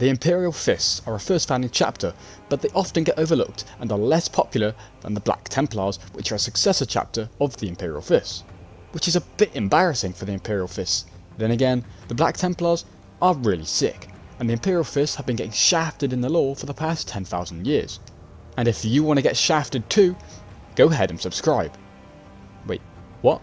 The Imperial Fists are a first founding chapter, but they often get overlooked and are less popular than the Black Templars, which are a successor chapter of the Imperial Fists. Which is a bit embarrassing for the Imperial Fists. Then again, the Black Templars are really sick, and the Imperial Fists have been getting shafted in the lore for the past 10,000 years. And if you want to get shafted too, go ahead and subscribe. Wait, what?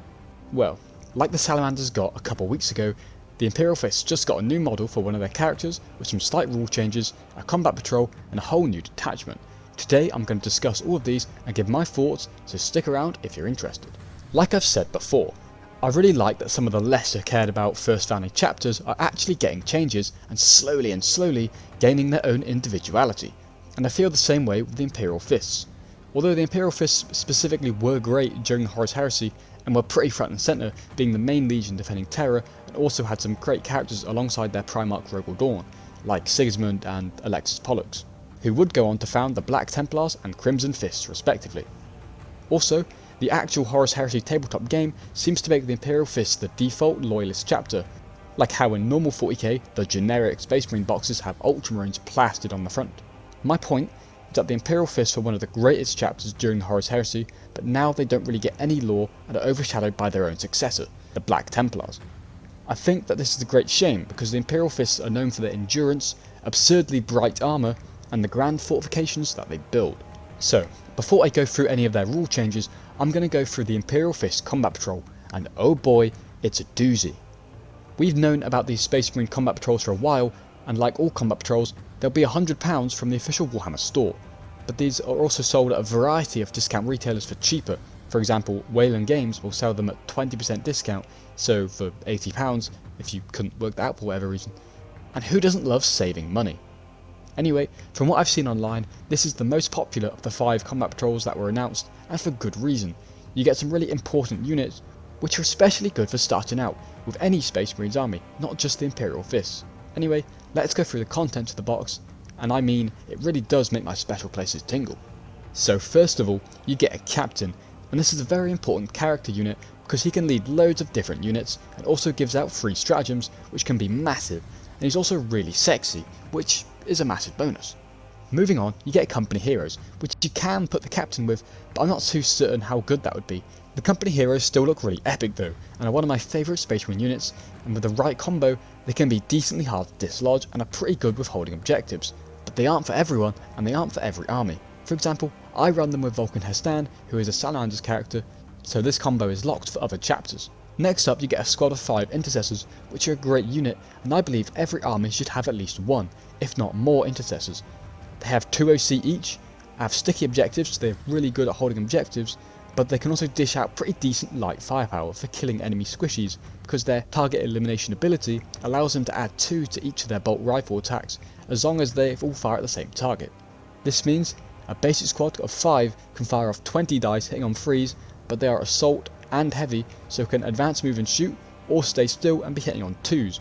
Well, like the Salamanders got a couple weeks ago, the Imperial Fists just got a new model for one of their characters with some slight rule changes, a combat patrol and a whole new detachment. Today I'm going to discuss all of these and give my thoughts, so stick around if you're interested. Like I've said before, I really like that some of the lesser cared about first founding chapters are actually getting changes and slowly gaining their own individuality. And I feel the same way with the Imperial Fists. Although the Imperial Fists specifically were great during the Horus Heresy and were pretty front and centre, being the main legion defending Terra, and also had some great characters alongside their Primarch Rogal Dawn, like Sigismund and Alexis Pollux, who would go on to found the Black Templars and Crimson Fists respectively. Also, the actual Horus Heresy tabletop game seems to make the Imperial Fists the default loyalist chapter, like how in normal 40k the generic Space Marine boxes have Ultramarines plastered on the front. My point is that the Imperial Fists were one of the greatest chapters during the Horus Heresy, but now they don't really get any lore and are overshadowed by their own successor, the Black Templars. I think that this is a great shame because the Imperial Fists are known for their endurance, absurdly bright armour, and the grand fortifications that they build. So, before I go through any of their rule changes, I'm going to go through the Imperial Fist Combat Patrol, and oh boy, it's a doozy. We've known about these Space Marine Combat Patrols for a while, and like all Combat Patrols, they'll be £100 from the official Warhammer store. But these are also sold at a variety of discount retailers for cheaper. For example, Wayland Games will sell them at 20% discount, so for £80 if you couldn't work that out for whatever reason. And who doesn't love saving money? Anyway, from what I've seen online, this is the most popular of the 5 combat patrols that were announced, and for good reason. You get some really important units, which are especially good for starting out with any Space Marines army, not just the Imperial Fists. Anyway, let's go through the contents of the box, and I mean, it really does make my special places tingle. So first of all, you get a captain, and this is a very important character unit because he can lead loads of different units and also gives out free stratagems, which can be massive, and he's also really sexy, which is a massive bonus. Moving on, you get company heroes, which you can put the captain with, but I'm not too certain how good that would be. The company heroes still look really epic though, and are one of my favourite Space Marine units, and with the right combo, they can be decently hard to dislodge and are pretty good with holding objectives. But they aren't for everyone, and they aren't for every army. For example, I run them with Vulcan Hestan, who is a Salamander's character, so this combo is locked for other chapters. Next up, you get a squad of 5 intercessors, which are a great unit, and I believe every army should have at least one, if not more intercessors. They have 2 OC each, have sticky objectives, so they're really good at holding objectives, but they can also dish out pretty decent light firepower for killing enemy squishies, because their target elimination ability allows them to add 2 to each of their bolt rifle attacks, as long as they all fire at the same target. This means a basic squad of 5 can fire off 20 dice hitting on 3s, but they are assault and heavy, so can advance, move and shoot, or stay still and be hitting on 2s.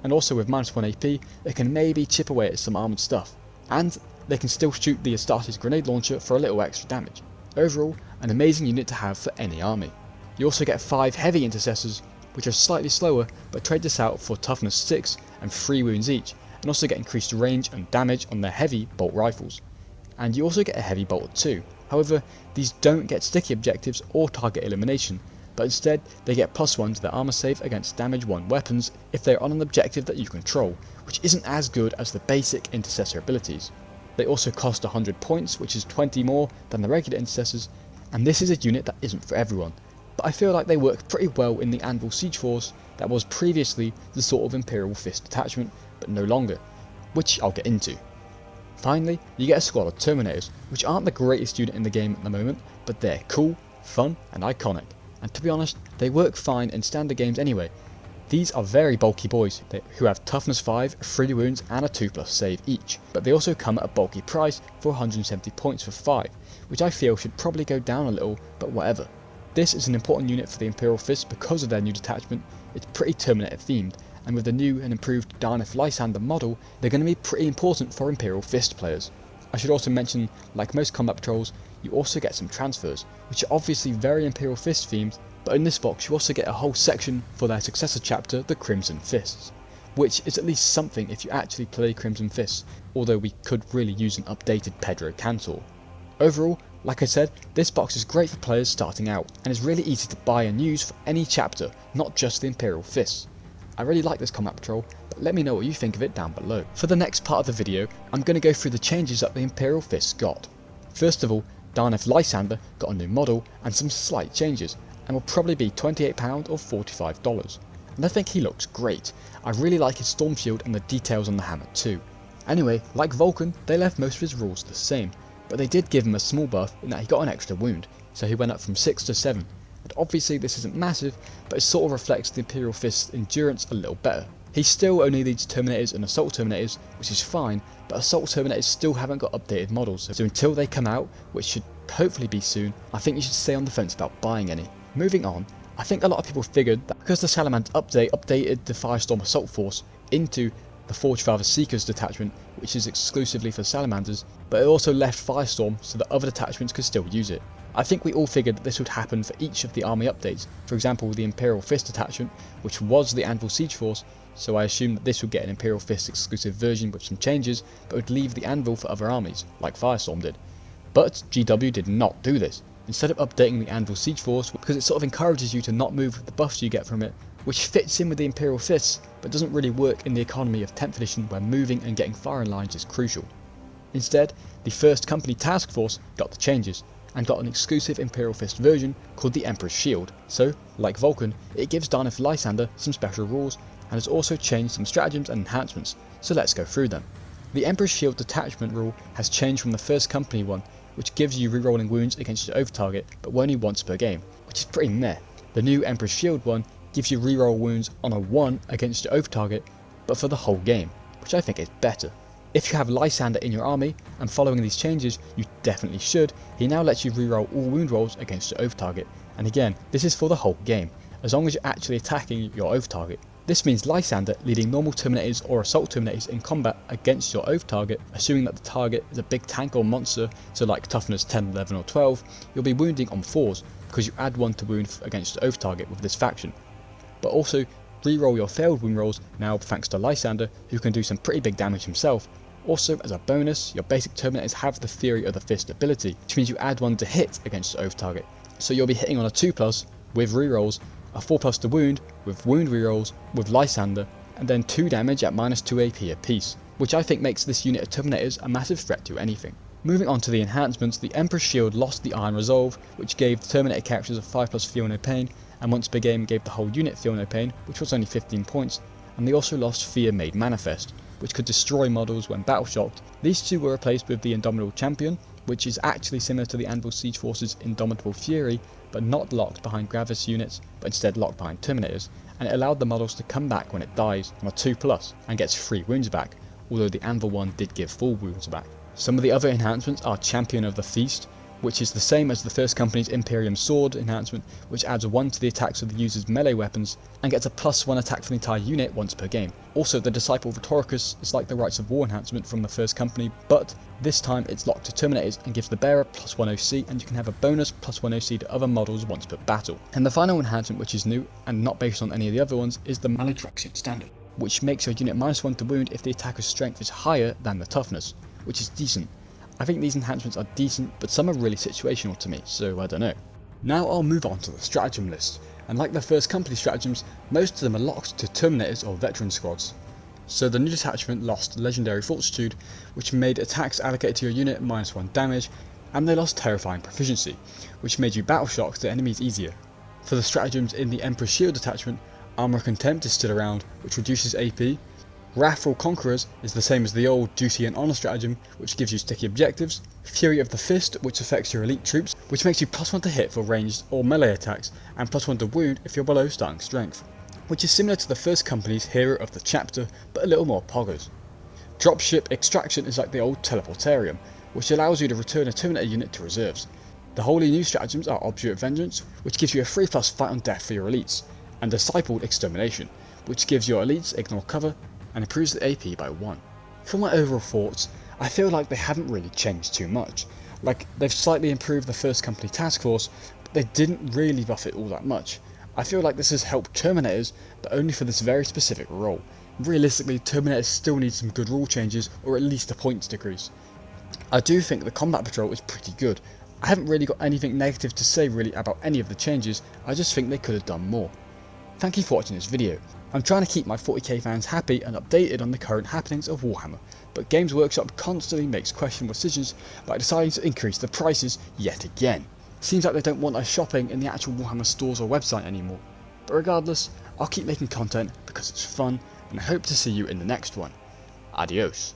And also with -1 AP, they can maybe chip away at some armoured stuff, and they can still shoot the Astartes grenade launcher for a little extra damage. Overall, an amazing unit to have for any army. You also get 5 heavy intercessors, which are slightly slower, but trade this out for toughness 6 and 3 wounds each, and also get increased range and damage on their heavy bolt rifles. And you also get a heavy bolter too. However, these don't get sticky objectives or target elimination, but instead they get +1 to their armor save against damage 1 weapons if they are on an objective that you control, which isn't as good as the basic intercessor abilities. They also cost 100 points, which is 20 more than the regular intercessors, and this is a unit that isn't for everyone, but I feel like they work pretty well in the Anvil Siege Force that was previously the sort of Imperial Fist detachment, but no longer, which I'll get into. Finally, you get a squad of Terminators, which aren't the greatest unit in the game at the moment, but they're cool, fun and iconic, and to be honest, they work fine in standard games anyway. These are very bulky boys who have toughness 5, 3 wounds and a 2+ save each, but they also come at a bulky price for 170 points for 5, which I feel should probably go down a little, but whatever. This is an important unit for the Imperial Fists because of their new detachment. It's pretty Terminator themed, and with the new and improved Darnath Lysander model, they're going to be pretty important for Imperial Fist players. I should also mention, like most combat patrols, you also get some transfers, which are obviously very Imperial Fist themed, but in this box you also get a whole section for their successor chapter, the Crimson Fists. which is at least something if you actually play Crimson Fists, although we could really use an updated Pedro Cantor. Overall, like I said, this box is great for players starting out, and is really easy to buy and use for any chapter, not just the Imperial Fists. I really like this Combat Patrol, but let me know what you think of it down below. For the next part of the video, I'm going to go through the changes that the Imperial Fists got. First of all, Darnath Lysander got a new model and some slight changes, and will probably be £28 or $45. And I think he looks great. I really like his storm shield and the details on the hammer too. Anyway, like Vulcan, they left most of his rules the same, but they did give him a small buff in that he got an extra wound, so he went up from 6 to 7. And obviously this isn't massive, but it sort of reflects the Imperial Fist's endurance a little better. He still only leads Terminators and Assault Terminators, which is fine, but Assault Terminators still haven't got updated models, so until they come out, which should hopefully be soon, I think you should stay on the fence about buying any. Moving on, I think a lot of people figured that because the Salamander update updated the Firestorm Assault Force into the Forge Father Seekers detachment, which is exclusively for Salamanders, but it also left Firestorm so that other detachments could still use it. I think we all figured that this would happen for each of the army updates, for example the Imperial Fist detachment, which was the Anvil Siege Force, so I assumed that this would get an Imperial Fist exclusive version with some changes, but would leave the Anvil for other armies, like Firestorm did. But GW did not do this. Instead of updating the Anvil Siege Force, because it sort of encourages you to not move with the buffs you get from it, which fits in with the Imperial Fists, but doesn't really work in the economy of 10th edition where moving and getting firing lines is crucial. Instead, the First Company Task Force got the changes, and got an exclusive Imperial Fist version called the Emperor's Shield, so, like Vulcan, it gives Darnath Lysander some special rules, and has also changed some stratagems and enhancements, so let's go through them. The Emperor's Shield detachment rule has changed from the First Company one, which gives you rerolling wounds against your over target, but only once per game, which is pretty meh. The new Emperor's Shield one gives you reroll wounds on a 1 against your over target, but for the whole game, which I think is better. If you have Lysander in your army, and following these changes, you definitely should, he now lets you reroll all wound rolls against your over target, and again, this is for the whole game, as long as you're actually attacking your over target. This means Lysander leading normal Terminators or Assault Terminators in combat against your over target, assuming that the target is a big tank or monster, so like toughness 10, 11 or 12, you'll be wounding on 4s, because you add 1 to wound against the over target with this faction. But also, reroll your failed wound rolls now thanks to Lysander, who can do some pretty big damage himself. Also, as a bonus, your basic Terminators have the Fury of the Fist ability, which means you add 1 to hit against the over target. So you'll be hitting on a 2+ with rerolls, a 4+ to wound with wound rerolls with Lysander, and then 2 damage at -2 AP apiece, which I think makes this unit of Terminators a massive threat to anything. Moving on to the enhancements, the Emperor's Shield lost the Iron Resolve, which gave the Terminator characters a 5+ Feel No Pain, and once per game gave the whole unit Feel No Pain, which was only 15 points, and they also lost Fear Made Manifest, which could destroy models when battle shocked. These two were replaced with the Indomitable Champion, which is actually similar to the Anvil Siege Force's Indomitable Fury, but not locked behind Gravis units, but instead locked behind Terminators, and it allowed the models to come back when it dies on a 2+ and gets 3 wounds back, although the Anvil one did give 4 wounds back. Some of the other enhancements are Champion of the Feast, which is the same as the First Company's Imperium Sword enhancement, which adds 1 to the attacks of the user's melee weapons and gets a +1 attack for the entire unit once per game. Also, the Disciple Rhetoricus is like the Rites of War enhancement from the First Company, but this time it's locked to Terminators and gives the bearer +1 OC, and you can have a bonus +1 OC to other models once per battle. And the final enhancement, which is new and not based on any of the other ones, is the Malodrexian Standard, which makes your unit -1 to wound if the attacker's strength is higher than the toughness, which is decent. I think these enhancements are decent, but some are really situational to me, so I don't know. Now I'll move on to the stratagem list, and like the First Company stratagems, most of them are locked to Terminators or Veteran squads. So the new detachment lost Legendary Fortitude, which made attacks allocated to your unit -1 damage, and they lost Terrifying Proficiency, which made you battle shock to enemies easier. For the stratagems in the Emperor's Shield detachment, Armor Contempt is still around, which reduces AP. Wrathful Conquerors is the same as the old Duty and Honour stratagem, which gives you sticky objectives. Fury of the Fist, which affects your elite troops, which makes you +1 to hit for ranged or melee attacks, and +1 to wound if you're below starting strength, which is similar to the First Company's Hero of the Chapter, but a little more poggers. Dropship Extraction is like the old Teleportarium, which allows you to return a Terminator unit to reserves. The wholly new stratagems are Obdurate Vengeance, which gives you a 3+ fight on death for your elites, and Discipled Extermination, which gives your elites ignore cover and improves the AP by 1. For my overall thoughts, I feel like they haven't really changed too much. Like, they've slightly improved the First Company Task Force, but they didn't really buff it all that much. I feel like this has helped Terminators, but only for this very specific role. Realistically, Terminator still needs some good rule changes or at least a points decrease. I do think the combat patrol is pretty good. I haven't really got anything negative to say really about any of the changes, I just think they could have done more. Thank you for watching this video. I'm trying to keep my 40k fans happy and updated on the current happenings of Warhammer, but Games Workshop constantly makes questionable decisions by deciding to increase the prices yet again. Seems like they don't want us shopping in the actual Warhammer stores or website anymore. But regardless, I'll keep making content because it's fun, and I hope to see you in the next one. Adios.